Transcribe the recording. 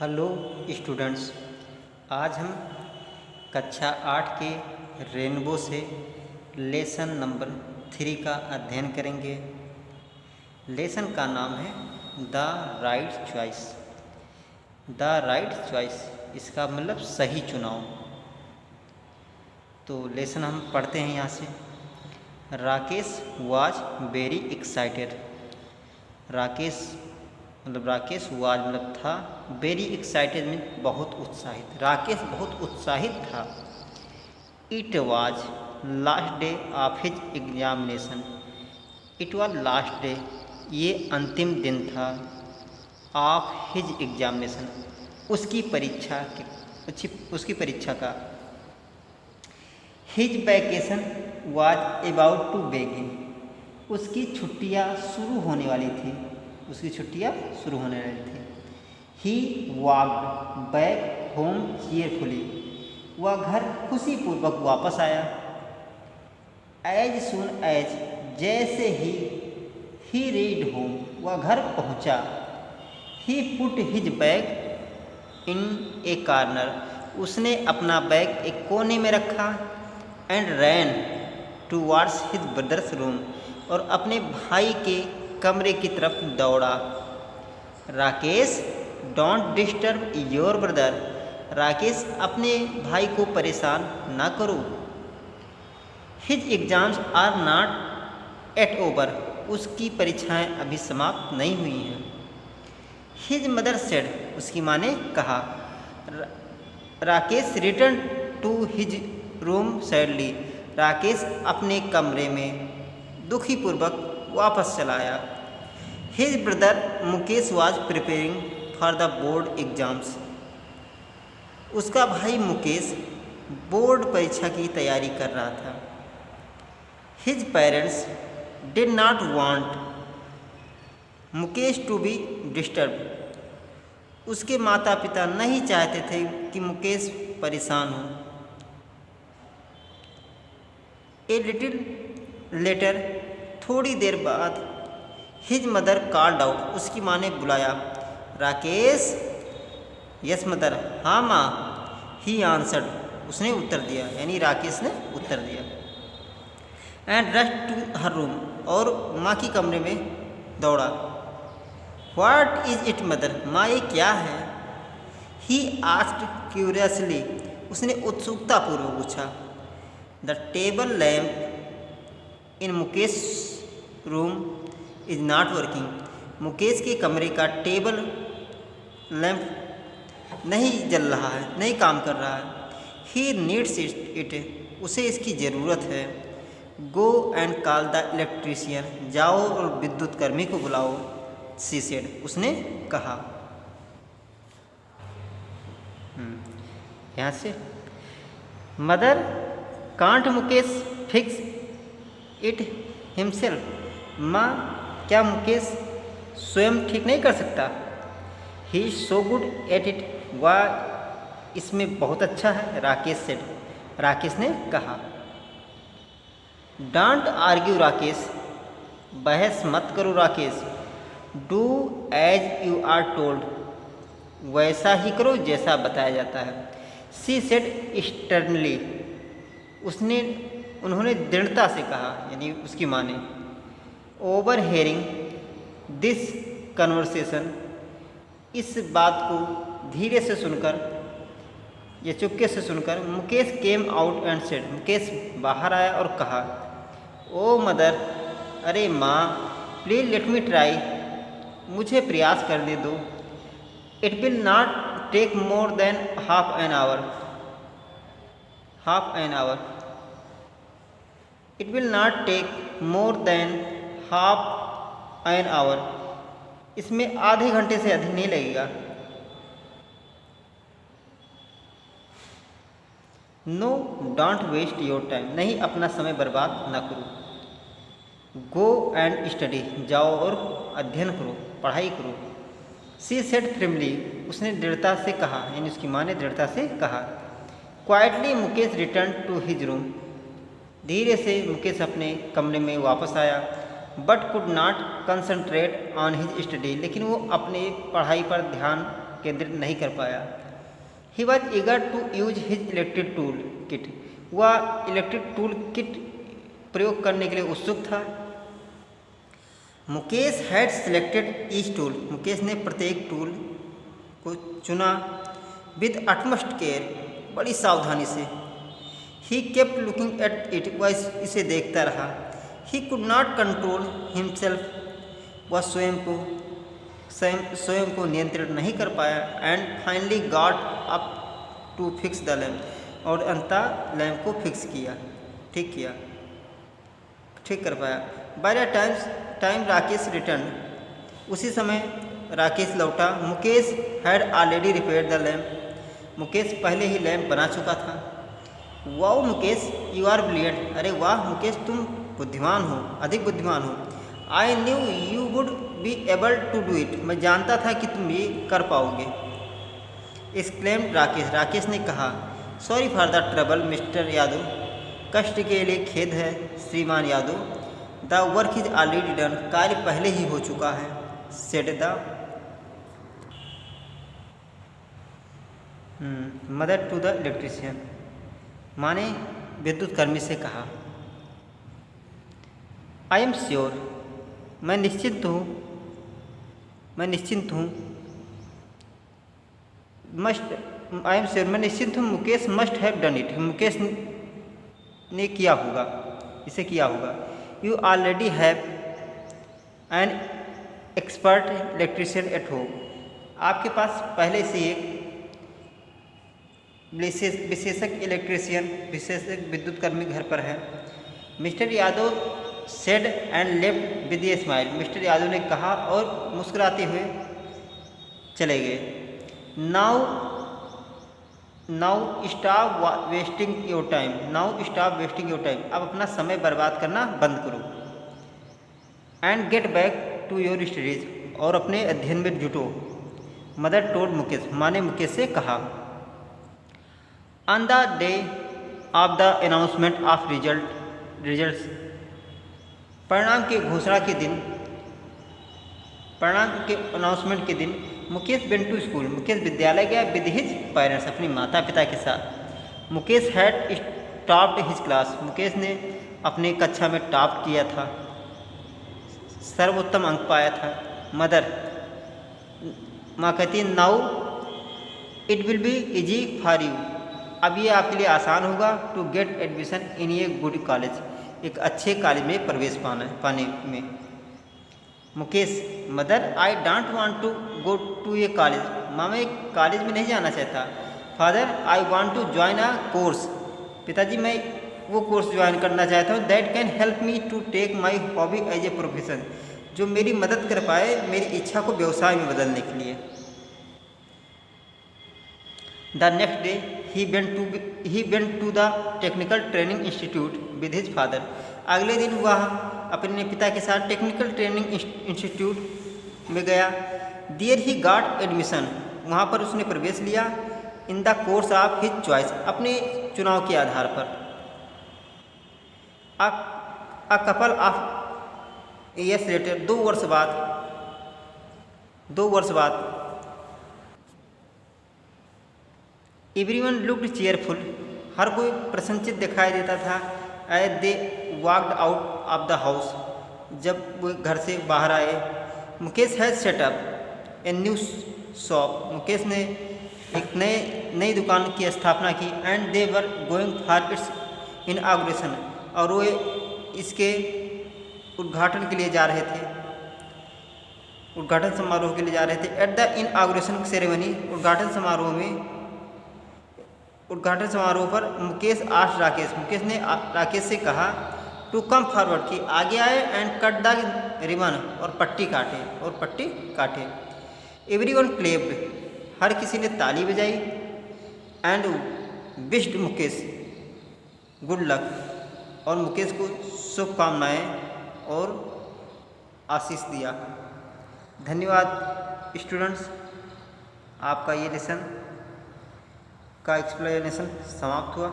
Hello students. आज हम कक्षा 8 के रेनबो से लेसन नंबर 3 का अध्ययन करेंगे। लेसन का नाम है the right choice. The right choice इसका मतलब सही चुनाव। तो लेसन हम पढ़ते हैं यहाँ से। Rakesh was very excited. Rakesh was मतलब था, वेरी एक्साइटेड मीन बहुत उत्साहित। राकेश बहुत उत्साहित था। It was last day of his examination. It was last day, ये अंतिम दिन था। ऑफ हिज एग्जामिनेशन, उसकी परीक्षा का। His vacation was about to begin. उसकी छुट्टियाँ शुरू होने वाली थी। He walked back home cheerfully. वह घर खुशीपूर्वक वापस आया। एज सुन एज, जैसे ही रीड होम, वह घर पहुंचा। He put his bag in a corner, उसने अपना बैग एक कोने में रखा। And ran towards his brother's room, और अपने भाई के कमरे की तरफ दौड़ा। Rakesh, don't disturb your brother. Rakesh, अपने भाई को परेशान ना करो। His exams are not at over, उसकी परीक्षाएं अभी समाप्त नहीं हुई हैं। हिज मदर सेड, उसकी माँ ने कहा। Rakesh return to his room sadly. Rakesh अपने कमरे में दुखीपूर्वक वापस चला आया। His brother Mukesh was preparing for the board exams. उसका भाई मुकेश बोर्ड परीक्षा की तैयारी कर रहा था। His parents did not want Mukesh to be disturb. उसके माता पिता नहीं चाहते थे कि मुकेश परेशान हो। ए लिटिल लेटर, थोड़ी देर बाद, हिज मदर कॉल्ड आउट, उसकी माँ ने बुलाया। राकेश, यस मदर, हाँ माँ। ही आंसर्ड, उसने उत्तर दिया, यानी राकेश ने उत्तर दिया। And rush to her room, और माँ की कमरे में दौड़ा। व्हाट इज इट मदर, माँ ये क्या है? ही आस्क्ड क्यूरियसली, उसने उत्सुकतापूर्वक पूछा। The table lamp in Mukesh room is not working. Mukesh के कमरे का टेबल लैम्प नहीं जल रहा है, नहीं काम कर रहा है। ही नीड्स इट, उसे इसकी ज़रूरत है। Go and call the electrician, जाओ और विद्युत कर्मी को बुलाओ। शी सेड, उसने कहा। यहाँ से mother, can't Mukesh fix it himself. माँ, क्या मुकेश स्वयं ठीक नहीं कर सकता? He is so good at it, वह इसमें बहुत अच्छा है। राकेश सेड, राकेश ने कहा। डोंट आर्ग्यू राकेश, बहस मत करो Rakesh. Do as you are told, वैसा ही करो जैसा बताया जाता है। सी सेड स्टर्नली, उन्होंने दृढ़ता से कहा, यानी उसकी माँ ने। ओवर हेयरिंग दिस कन्वर्सेशन, इस बात को धीरे से सुनकर या चुपके से सुनकर, Mukesh came out and said, Mukesh बाहर आया और कहा। ओ मदर, अरे माँ, प्लीज लेट मी ट्राई, मुझे प्रयास करने दो। It will not take more than half an hour. It will not take more than half an hour, इसमें आधे घंटे से अधिक नहीं लगेगा। No don't waste your time, नहीं अपना समय बर्बाद ना करो। गो एंड स्टडी, जाओ और अध्ययन करो, पढ़ाई करो। सी सेड फ्रिमली, उसने दृढ़ता से कहा, यानी उसकी माँ ने दृढ़ता से कहा। Quietly Mukesh return to his room, धीरे से मुकेश अपने कमरे में वापस आया। But could not concentrate on his study, लेकिन वो अपने पढ़ाई पर ध्यान केंद्रित नहीं कर पाया। He was eager to use his electric tool kit, वह इलेक्ट्रिक टूल किट प्रयोग करने के लिए उत्सुक था। Mukesh had selected each tool, Mukesh ने प्रत्येक टूल को चुना। विद अटमस्ट केयर, बड़ी सावधानी से। He kept looking at it, वह इसे देखता रहा। He could not control himself, वह स्वयं को नियंत्रित नहीं कर पाया। And finally got up to fix the lamp, और अंततः लैम्प को ठीक कर पाया। By the time Rakesh return, उसी समय राकेश लौटा। Mukesh had already repaired the lamp, Mukesh पहले ही लैम्प बना चुका था। Wow Mukesh, you are brilliant, अरे वाह मुकेश तुम बुद्धिमान हो, अधिक बुद्धिमान हो। I knew you would be able to do it, मैं जानता था कि तुम ये कर पाओगे। एक्सक्लेम्ड राकेश, राकेश ने कहा। Sorry for the trouble mister Yadav, कष्ट के लिए खेद है श्रीमान Yadav. The work is already done, कार्य पहले ही हो चुका है। Said the mother to the electrician, माँ ने विद्युत कर्मी से कहा। आई एम श्योर, मैं निश्चिंत हूँ Mukesh must have done it, Mukesh ने किया होगा, इसे किया होगा। You already have an expert electrician at home, आपके पास पहले से एक विशेषज्ञ विद्युत कर्मी घर पर है। Mister Yadav said and left with a smile, mister Yadav ने कहा और मुस्कुराते हुए चले गए। Now stop wasting your time, अब अपना समय बर्बाद करना बंद करो। And get back to your studies, और अपने अध्ययन में जुटो। मदर टोल्ड मुकेश, माँ ने मुकेश से कहा। On the day of the announcement of results, परिणाम के अनाउंसमेंट के दिन Mukesh went to school, Mukesh विद्यालय गया। विद हिज पेरेंट्स, अपने माता पिता के साथ। Mukesh had topped his class, Mukesh ने अपने कक्षा में टॉप किया था, सर्वोत्तम अंक पाया था। मदर, माँ कहती है, now it will be easy for you, अब ये आपके लिए आसान होगा। To get admission in a good college, एक अच्छे कॉलेज में प्रवेश पाने में। Mukesh, mother I don't want to go to a college, माँ मैं कॉलेज में नहीं जाना चाहता। Father I want to join a course, पिताजी मैं वो कोर्स ज्वाइन करना चाहता हूँ। That can help me to take my hobby as a profession, जो मेरी मदद कर पाए मेरी इच्छा को व्यवसाय में बदलने के लिए। The next day he went to the technical training institute with his father, अगले दिन वह अपने पिता के साथ टेक्निकल ट्रेनिंग इंस्टीट्यूट में गया। देयर ही गॉट एडमिशन, वहाँ पर उसने प्रवेश लिया। In the course of his choice, अपने चुनाव के आधार पर। A couple of years later, 2 वर्ष बाद एवरीवन लुक्ड चेयरफुल, हर कोई प्रसन्नचित दिखाई देता था। As they walked out of the house, जब वो घर से बाहर आए। Mukesh has set up a new shop, Mukesh ने एक नई दुकान की स्थापना की। And they were going for its inauguration, और वो इसके उद्घाटन के लिए जा रहे थे, उद्घाटन समारोह के लिए जा रहे थे। एट द इनॉग्रेशन सेरेमनी, उद्घाटन समारोह पर मुकेश आस्क्ड राकेश, मुकेश ने राकेश से कहा टू कम फॉरवर्ड, कि आगे आए। एंड कट द रिबन, और पट्टी काटे। एवरीवन क्लेप्ड, हर किसी ने ताली बजाई। And wished Mukesh good luck, और मुकेश को शुभकामनाएं और आशीष दिया। धन्यवाद स्टूडेंट्स, आपका ये लेसन का एक्सप्लेनेशन समाप्त हुआ।